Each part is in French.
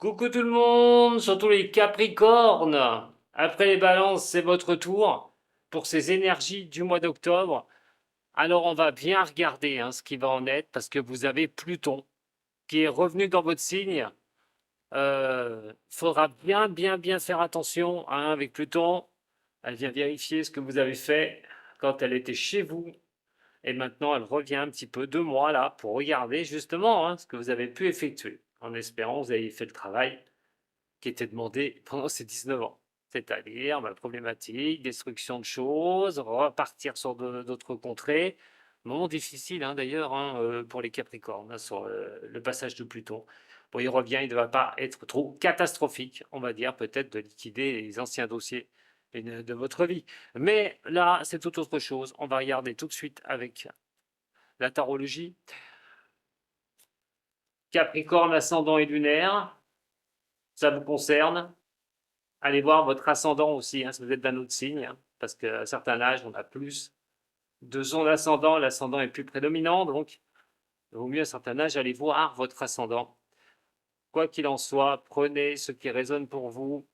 Coucou tout le monde, surtout les Capricornes. Après les balances, c'est votre tour pour ces énergies du mois d'octobre. Alors on va bien regarder ce qui va en être parce que vous avez Pluton qui est revenu dans votre signe. Faudra bien faire attention avec Pluton. Elle vient vérifier ce que vous avez fait quand elle était chez vous. Et maintenant, elle revient un petit peu 2 mois là pour regarder justement ce que vous avez pu effectuer. En espérant que vous ayez fait le travail qui était demandé pendant ces 19 ans. C'est-à-dire problématique, destruction de choses, repartir sur d'autres contrées. Moment difficile d'ailleurs pour les Capricornes sur le passage de Pluton. Bon, il revient, il ne va pas être trop catastrophique, on va dire, peut-être de liquider les anciens dossiers de votre vie. Mais là, c'est tout autre chose. On va regarder tout de suite avec la tarologie. Capricorne, ascendant et lunaire, ça vous concerne. Allez voir votre ascendant aussi, si vous êtes d'un autre signe, parce qu'à un certain âge, on a plus de son ascendant, l'ascendant est plus prédominant, donc il vaut mieux à un certain âge aller voir votre ascendant. Quoi qu'il en soit, prenez ce qui résonne pour vous.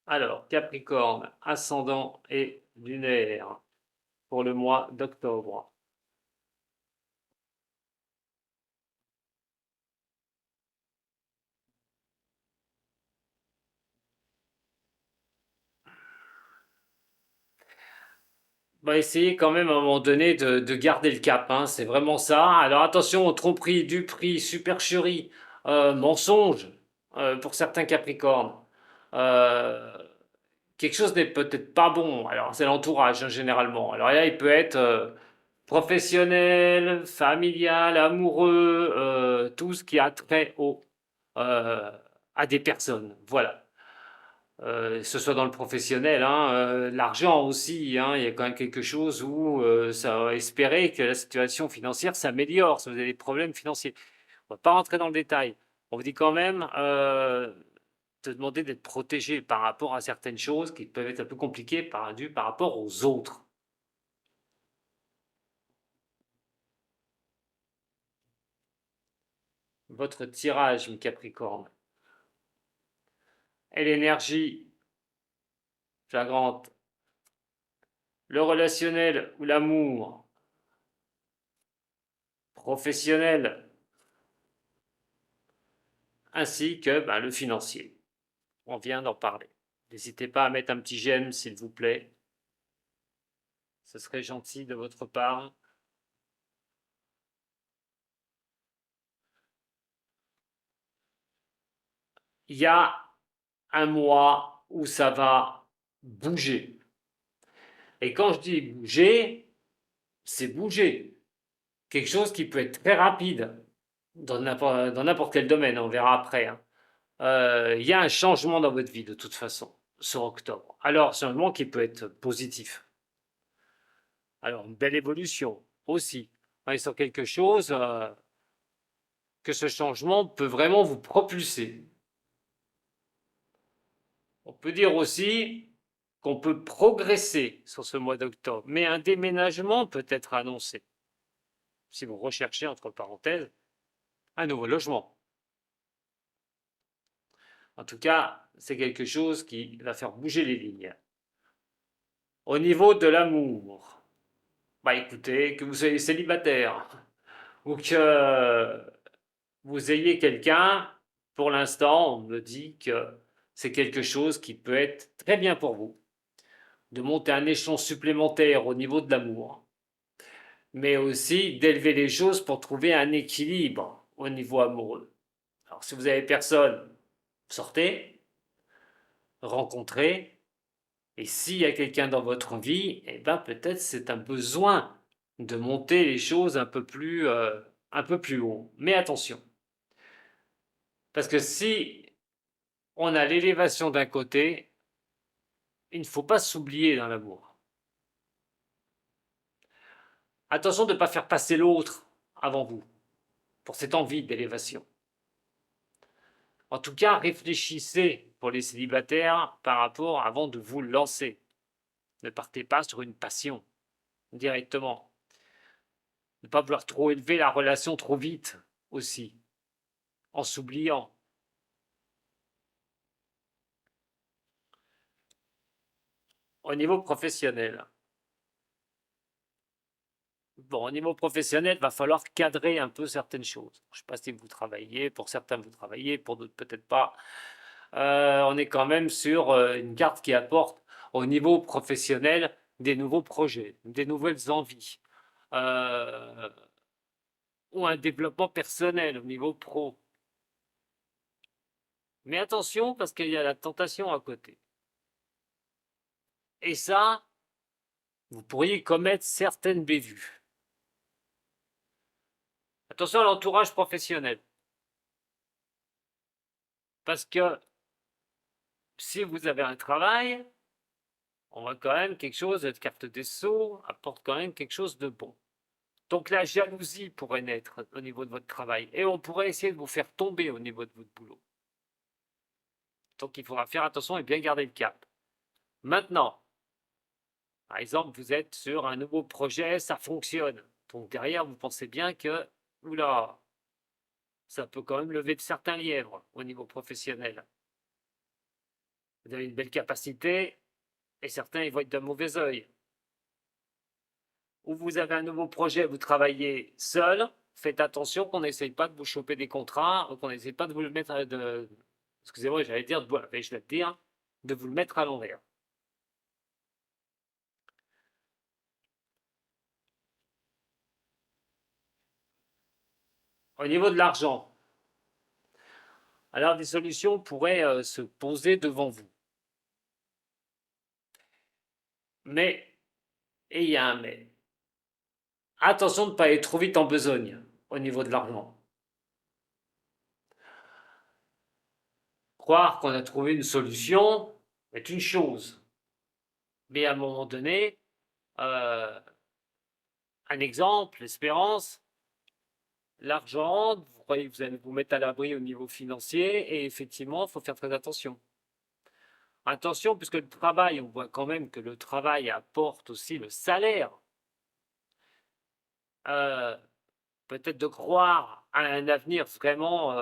Alors, Capricorne, ascendant et lunaire pour le mois d'octobre. On va essayer quand même à un moment donné de garder le cap, c'est vraiment ça. Alors attention, tromperie, duperie, supercherie, mensonge pour certains Capricornes. Euh, Quelque chose n'est peut-être pas bon. Alors c'est l'entourage généralement. Alors là, il peut être professionnel, familial, amoureux, tout ce qui a trait euh, à des personnes. Voilà. Que ce soit dans le professionnel, l'argent aussi, il y a quand même quelque chose où ça va espérer que la situation financière s'améliore si vous avez des problèmes financiers. On ne va pas rentrer dans le détail. On vous dit quand même de demander d'être protégé par rapport à certaines choses qui peuvent être un peu compliquées par rapport aux autres. Votre tirage, mi Capricorne, et l'énergie flagrante, le relationnel ou l'amour, professionnel, ainsi que le financier. On vient d'en parler. N'hésitez pas à mettre un petit j'aime, s'il vous plaît. Ce serait gentil de votre part. Il y a un mois où ça va bouger. Et quand je dis bouger, c'est bouger. Quelque chose qui peut être très rapide dans n'importe quel domaine, on verra après. Il y a un changement dans votre vie de toute façon, sur octobre. Alors, changement qui peut être positif. Alors, une belle évolution aussi. On est sur quelque chose que ce changement peut vraiment vous propulser. On peut dire aussi qu'on peut progresser sur ce mois d'octobre, mais un déménagement peut être annoncé. Si vous recherchez, entre parenthèses, un nouveau logement. En tout cas, c'est quelque chose qui va faire bouger les lignes. Au niveau de l'amour, écoutez, que vous soyez célibataire ou que vous ayez quelqu'un, pour l'instant, on me dit que c'est quelque chose qui peut être très bien pour vous, de monter un échelon supplémentaire au niveau de l'amour, mais aussi d'élever les choses pour trouver un équilibre au niveau amoureux. Alors si vous avez personne, sortez, rencontrez, et s'il y a quelqu'un dans votre vie, peut-être c'est un besoin de monter les choses un peu plus haut. Mais attention, parce que si on a l'élévation d'un côté, il ne faut pas s'oublier dans l'amour. Attention de ne pas faire passer l'autre avant vous, pour cette envie d'élévation. En tout cas, réfléchissez pour les célibataires par rapport avant de vous lancer. Ne partez pas sur une passion directement. Ne pas vouloir trop élever la relation trop vite aussi. en s'oubliant. Au niveau professionnel. Bon, au niveau professionnel, il va falloir cadrer un peu certaines choses. Je ne sais pas si vous travaillez, pour certains vous travaillez, pour d'autres peut-être pas. On est quand même sur une carte qui apporte au niveau professionnel des nouveaux projets, des nouvelles envies, euh, ou un développement personnel au niveau pro. Mais attention parce qu'il y a la tentation à côté. Et ça, vous pourriez commettre certaines bévues. Attention à l'entourage professionnel. Parce que si vous avez un travail, on voit quand même quelque chose, cette carte des sceaux apporte quand même quelque chose de bon. Donc la jalousie pourrait naître au niveau de votre travail et on pourrait essayer de vous faire tomber au niveau de votre boulot. Donc il faudra faire attention et bien garder le cap. Maintenant, par exemple, vous êtes sur un nouveau projet, ça fonctionne. Donc derrière, vous pensez bien que, oula, ça peut quand même lever de certains lièvres au niveau professionnel. Vous avez une belle capacité et certains ils voient d'un mauvais œil. Ou vous avez un nouveau projet, vous travaillez seul, faites attention qu'on n'essaye pas de vous choper des contrats, ou qu'on n'essaye pas de vous le mettre, excusez-moi, j'allais dire, je vais te dire, de vous le mettre à l'envers. Au niveau de l'argent, alors des solutions pourraient se poser devant vous. Mais, et il y a un mais, attention de ne pas aller trop vite en besogne au niveau de l'argent. Croire qu'on a trouvé une solution est une chose, mais à un moment donné, un exemple, l'espérance, l'argent, vous croyez que vous allez vous mettre à l'abri au niveau financier, et effectivement, il faut faire très attention. Attention, puisque le travail, on voit quand même que le travail apporte aussi le salaire. Euh, Peut-être de croire à un avenir vraiment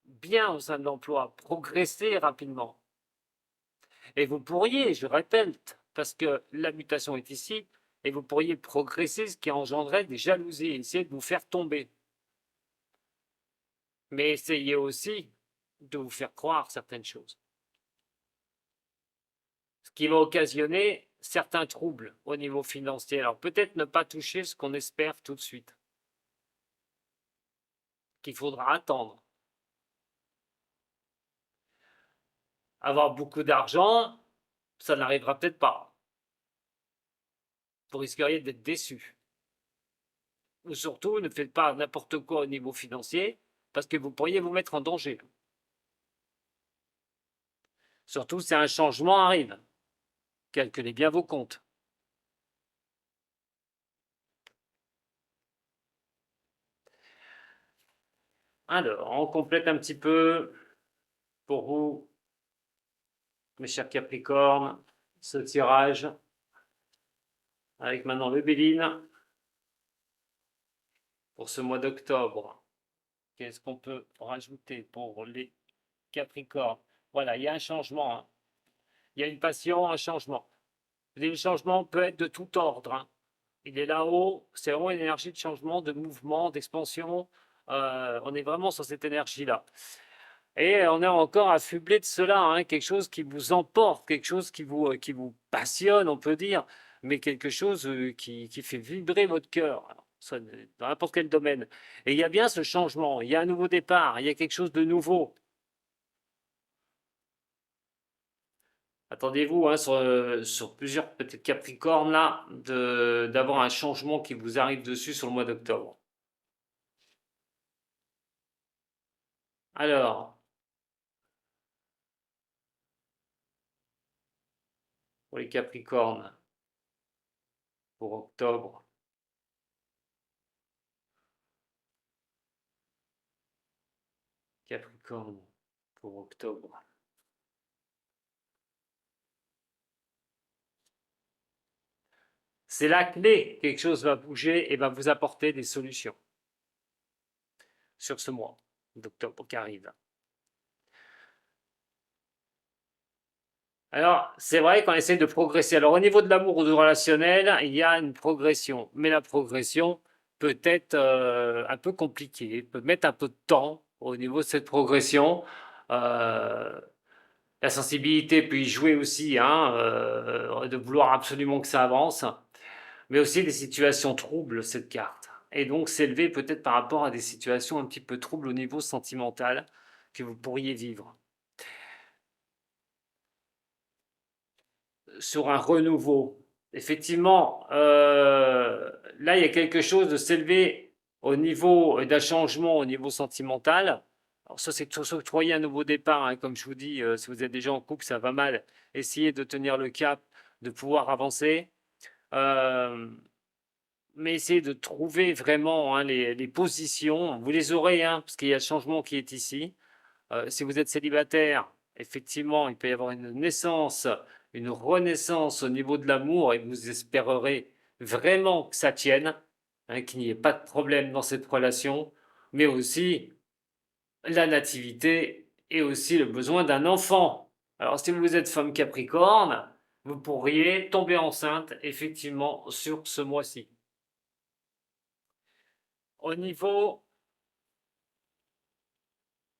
bien au sein de l'emploi, progresser rapidement. Et vous pourriez, je répète, parce que la mutation est ici, et vous pourriez progresser, ce qui engendrerait des jalousies, essayer de vous faire tomber. Mais essayez aussi de vous faire croire certaines choses. Ce qui va occasionner certains troubles au niveau financier. Alors peut-être ne pas toucher ce qu'on espère tout de suite, qu'il faudra attendre. Avoir beaucoup d'argent, ça n'arrivera peut-être pas. Vous risqueriez d'être déçu. Ou surtout, ne faites pas n'importe quoi au niveau financier, parce que vous pourriez vous mettre en danger. Surtout si un changement arrive. Calculez bien vos comptes. Alors, on complète un petit peu pour vous, mes chers Capricornes, ce tirage avec maintenant le Béline pour ce mois d'octobre. Qu'est-ce qu'on peut rajouter pour les Capricornes? Voilà, il y a un changement, hein. Il y a une passion, un changement. Le changement peut être de tout ordre, hein. Il est là-haut, c'est vraiment une énergie de changement, de mouvement, d'expansion. On est vraiment sur cette énergie-là. Et on est encore affublé de cela, hein, quelque chose qui vous emporte, quelque chose qui vous passionne, on peut dire, mais quelque chose qui fait vibrer votre cœur, dans n'importe quel domaine. Et il y a bien ce changement, il y a un nouveau départ, il y a quelque chose de nouveau. Attendez-vous, hein, sur plusieurs peut-être Capricornes là, d'avoir un changement qui vous arrive dessus sur le mois d'octobre. Alors, pour les Capricornes, pour octobre, Capricorne, pour octobre. C'est la clé, quelque chose va bouger et va vous apporter des solutions. sur ce mois d'octobre qui arrive. Alors, c'est vrai qu'on essaie de progresser. Alors, au niveau de l'amour ou du relationnel, il y a une progression. Mais la progression peut être un peu compliquée, peut mettre un peu de temps au niveau de cette progression. Euh, la sensibilité peut y jouer aussi, hein, de vouloir absolument que ça avance. Mais aussi des situations troubles, cette carte. Et donc, s'élever peut-être par rapport à des situations un petit peu troubles au niveau sentimental que vous pourriez vivre. Sur un renouveau. Effectivement, là, il y a quelque chose de s'élever au niveau d'un changement au niveau sentimental. Alors ça, c'est s'octroyer un nouveau départ, hein. Comme je vous dis, si vous êtes déjà en couple, ça va mal. Essayez de tenir le cap, de pouvoir avancer. Euh, mais essayez de trouver vraiment, hein, les positions. Vous les aurez, hein, parce qu'il y a le changement qui est ici. Si vous êtes célibataire, effectivement, il peut y avoir une naissance, une renaissance au niveau de l'amour et vous espérerez vraiment que ça tienne, hein, qu'il n'y ait pas de problème dans cette relation, mais aussi la nativité et aussi le besoin d'un enfant. Alors, si vous êtes femme Capricorne, vous pourriez tomber enceinte effectivement sur ce mois-ci. Au niveau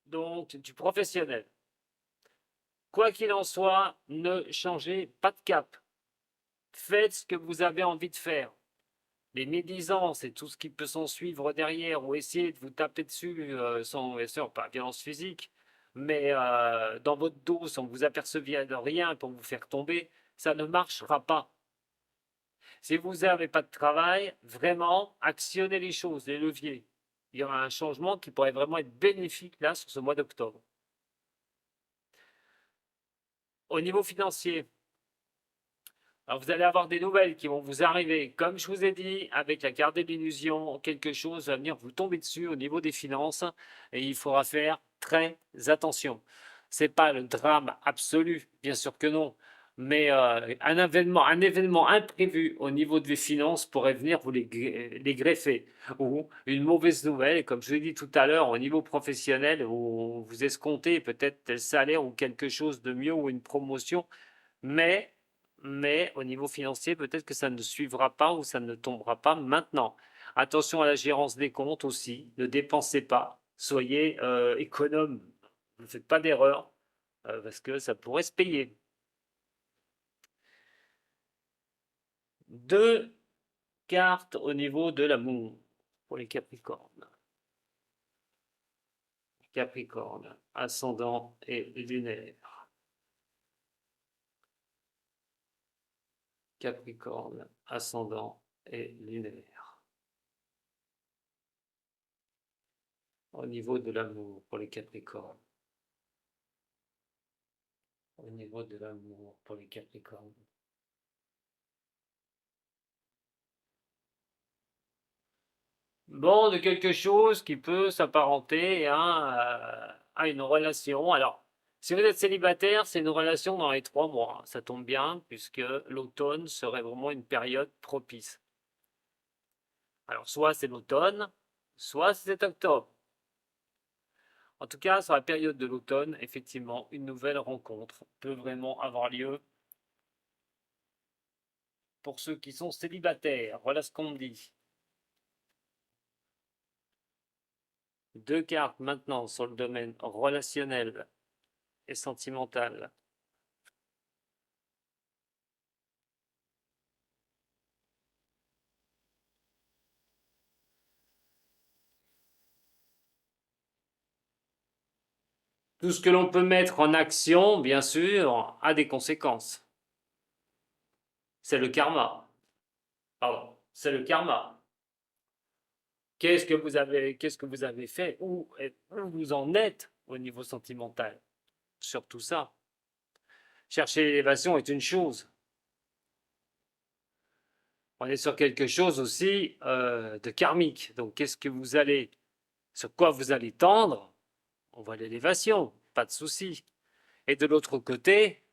donc du professionnel, quoi qu'il en soit, ne changez pas de cap. Faites ce que vous avez envie de faire. Les médisances et tout ce qui peut s'en suivre derrière, ou essayer de vous taper dessus sans, bien sûr, pas violence physique, mais dans votre dos sans que vous aperceviez de rien pour vous faire tomber, ça ne marchera pas. Si vous n'avez pas de travail, vraiment, actionnez les choses, les leviers. Il y aura un changement qui pourrait vraiment être bénéfique là sur ce mois d'octobre. Au niveau financier, alors vous allez avoir des nouvelles qui vont vous arriver. Comme je vous ai dit, avec la carte de l'illusion, quelque chose va venir vous tomber dessus au niveau des finances et il faudra faire très attention. Ce n'est pas le drame absolu, bien sûr que non, mais un événement imprévu au niveau des finances pourrait venir vous les greffer. Ou une mauvaise nouvelle, comme je vous ai dit tout à l'heure, au niveau professionnel, où vous escomptez peut-être tel salaire ou quelque chose de mieux ou une promotion, mais, mais au niveau financier, peut-être que ça ne suivra pas ou ça ne tombera pas maintenant. Attention à la gérance des comptes aussi, ne dépensez pas, soyez économe, ne faites pas d'erreur parce que ça pourrait se payer. Deux cartes au niveau de l'amour pour les Capricornes. Capricorne, ascendant et lunaire. Capricorne, ascendant et lunaire. Au niveau de l'amour pour les Capricornes. Au niveau de l'amour pour les Capricornes. Bon, de quelque chose qui peut s'apparenter à une relation. Alors, si vous êtes célibataire, c'est une relation dans les 3 mois. Ça tombe bien, puisque l'automne serait vraiment une période propice. Alors, soit c'est l'automne, soit c'est octobre. En tout cas, sur la période de l'automne, effectivement, une nouvelle rencontre peut vraiment avoir lieu pour ceux qui sont célibataires. Voilà ce qu'on me dit. Deux cartes maintenant sur le domaine relationnel et sentimental. Tout ce que l'on peut mettre en action, bien sûr, a des conséquences. C'est le karma. Pardon, c'est le karma. Qu'est-ce que vous avez fait? Où vous en êtes au niveau sentimental? Surtout ça. Chercher l'élévation est une chose. On est sur quelque chose aussi de karmique. Donc, sur quoi vous allez tendre? On voit l'élévation, pas de souci. Et de l'autre côté,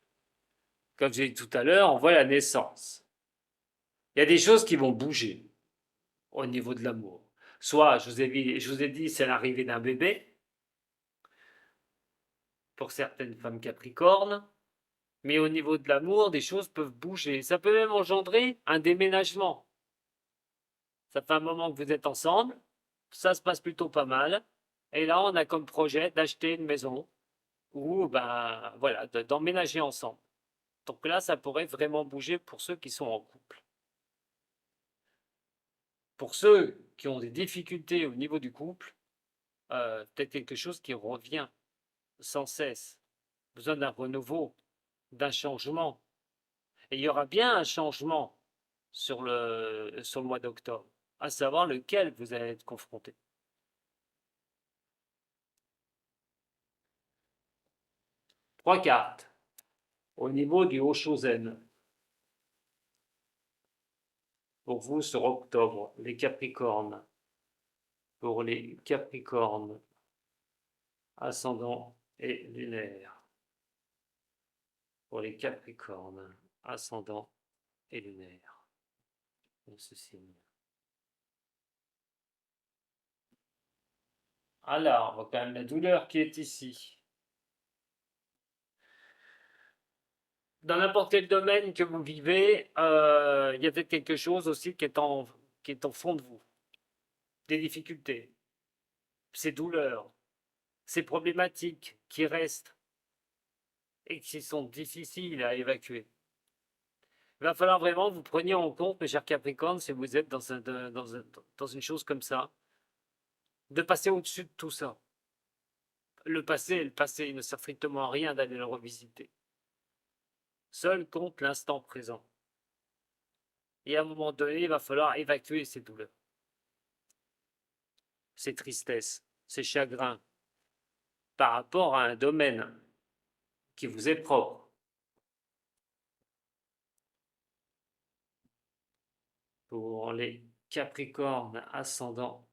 comme j'ai dit tout à l'heure, on voit la naissance. Il y a des choses qui vont bouger au niveau de l'amour. Soit, je vous ai dit, c'est l'arrivée d'un bébé, pour certaines femmes capricornes, mais au niveau de l'amour, des choses peuvent bouger. Ça peut même engendrer un déménagement. Ça fait un moment que vous êtes ensemble, ça se passe plutôt pas mal, et là, on a comme projet d'acheter une maison ou ben, voilà, d'emménager ensemble. Donc là, ça pourrait vraiment bouger pour ceux qui sont en couple. Pour ceux qui ont des difficultés au niveau du couple, peut-être quelque chose qui revient sans cesse. Besoin d'un renouveau, d'un changement. Et il y aura bien un changement sur le mois d'octobre, à savoir lequel vous allez être confronté. Trois cartes au niveau du Haut-Chosen. Pour vous sur octobre, les Capricornes. Pour les Capricornes, ascendant et lunaire. Pour les Capricornes, ascendant et lunaire. Ce signe. Alors, on voit quand même la douleur qui est ici. Dans n'importe quel domaine que vous vivez, il y a peut-être quelque chose aussi qui est en fond de vous. Des difficultés, ces douleurs, ces problématiques qui restent et qui sont difficiles à évacuer. Il va falloir vraiment que vous preniez en compte, mes chers Capricornes, si vous êtes dans une chose comme ça, de passer au-dessus de tout ça. Le passé, il ne sert strictement à rien d'aller le revisiter. Seul compte l'instant présent. Et à un moment donné, il va falloir évacuer ces douleurs, ces tristesses, ces chagrins, par rapport à un domaine qui vous est propre. Pour les Capricornes ascendants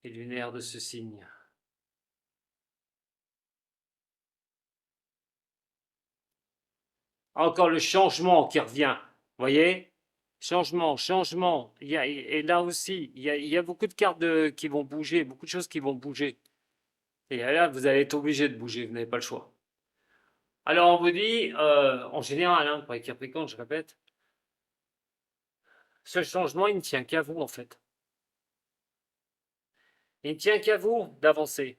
et lunaires de ce signe. Encore le changement qui revient, voyez? Changement, changement. Et là aussi, il y a beaucoup de cartes qui vont bouger, beaucoup de choses qui vont bouger. Et là, vous allez être obligé de bouger, vous n'avez pas le choix. Alors, on vous dit, en général, hein, pour les Capricornes, je répète, ce changement, il ne tient qu'à vous, en fait. Il ne tient qu'à vous d'avancer.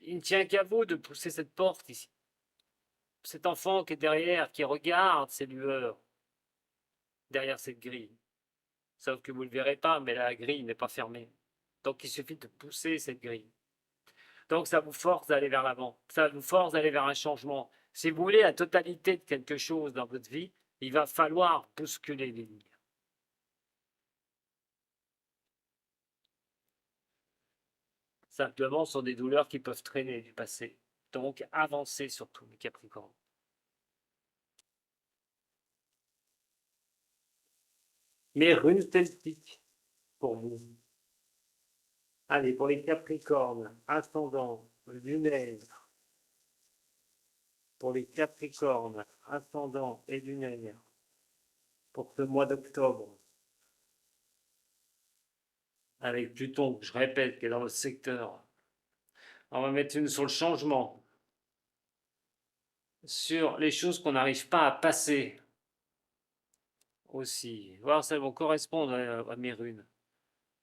Il ne tient qu'à vous de pousser cette porte ici. Cet enfant qui est derrière, qui regarde ces lueurs, derrière cette grille. Sauf que vous ne le verrez pas, mais la grille n'est pas fermée. Donc il suffit de pousser cette grille. Donc ça vous force d'aller vers l'avant. Ça vous force d'aller vers un changement. Si vous voulez la totalité de quelque chose dans votre vie, il va falloir bousculer les lignes. Simplement, ce sont des douleurs qui peuvent traîner du passé. Donc avancez surtout, les Capricornes. Mais runes celtiques pour vous. Allez, pour les Capricornes, ascendant, lunaire. Pour les Capricornes, ascendant et lunaire. Pour ce mois d'octobre. Avec Pluton, je répète, qui est dans votre secteur. On va mettre une sur le changement. Sur les choses qu'on n'arrive pas à passer. Aussi. Voir si elles vont correspondre à mes runes.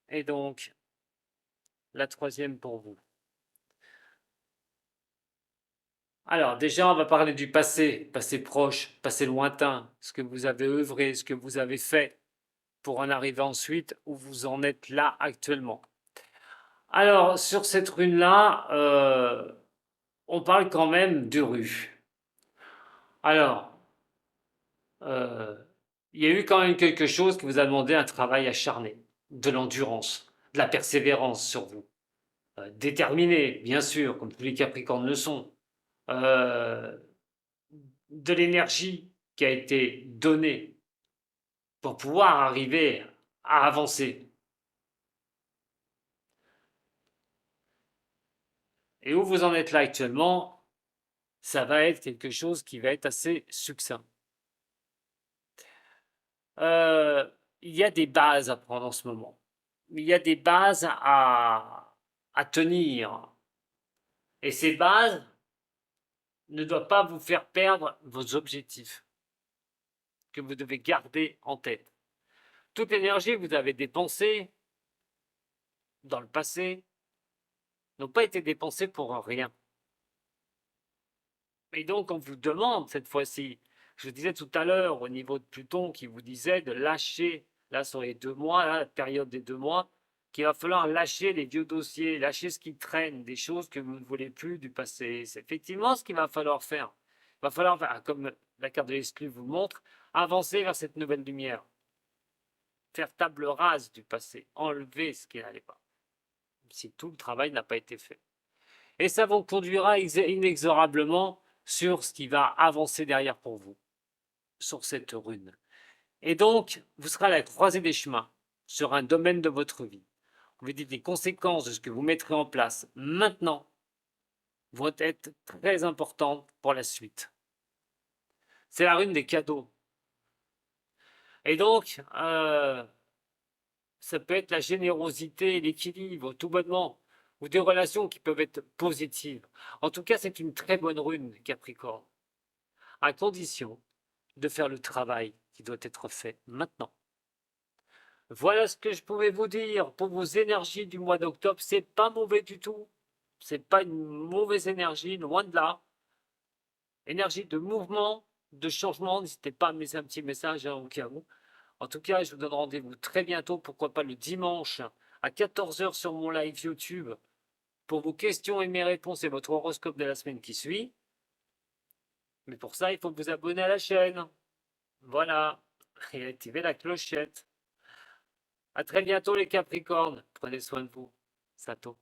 Et donc, la troisième pour vous. Alors, déjà, on va parler du passé, passé proche, passé lointain, ce que vous avez œuvré, ce que vous avez fait, pour en arriver ensuite où vous en êtes là actuellement. Alors, sur cette rune-là, on parle quand même du rue. Alors, il y a eu quand même quelque chose qui vous a demandé un travail acharné, de l'endurance, de la persévérance sur vous. Déterminé, bien sûr, comme tous les Capricornes le sont. Euh, de l'énergie qui a été donnée pour pouvoir arriver à avancer. Et où vous en êtes là actuellement, ça va être quelque chose qui va être assez succinct. il y a des bases à prendre en ce moment. Il y a des bases à tenir. Et ces bases ne doivent pas vous faire perdre vos objectifs que vous devez garder en tête. Toute l'énergie que vous avez dépensée dans le passé n'a pas été dépensée pour rien. Et donc, on vous demande cette fois-ci, je vous disais tout à l'heure au niveau de Pluton qui vous disait de lâcher, là sur les 2 mois, là, la période des 2 mois, qu'il va falloir lâcher les vieux dossiers, lâcher ce qui traîne, des choses que vous ne voulez plus du passé. C'est effectivement ce qu'il va falloir faire. Il va falloir, comme la carte de l'exclu vous montre, avancer vers cette nouvelle lumière. Faire table rase du passé, enlever ce qui n'allait pas, si tout le travail n'a pas été fait. Et ça vous conduira inexorablement sur ce qui va avancer derrière pour vous, sur cette rune. Et donc, vous serez à la croisée des chemins sur un domaine de votre vie. Vous dites les conséquences de ce que vous mettrez en place maintenant vont être très importantes pour la suite. C'est la rune des cadeaux. Et donc, ça peut être la générosité, l'équilibre, tout bonnement, ou des relations qui peuvent être positives. En tout cas, c'est une très bonne rune, Capricorne, à condition de faire le travail qui doit être fait maintenant. Voilà ce que je pouvais vous dire pour vos énergies du mois d'octobre. C'est pas mauvais du tout. C'est pas une mauvaise énergie, loin de là. Énergie de mouvement, de changement. N'hésitez pas à me laisser un petit message au cas où. En tout cas, je vous donne rendez-vous très bientôt, pourquoi pas le dimanche à 14h sur mon live YouTube pour vos questions et mes réponses et votre horoscope de la semaine qui suit. Mais pour ça, il faut vous abonner à la chaîne. Voilà. Et activer la clochette. À très bientôt les Capricornes. Prenez soin de vous. Sato.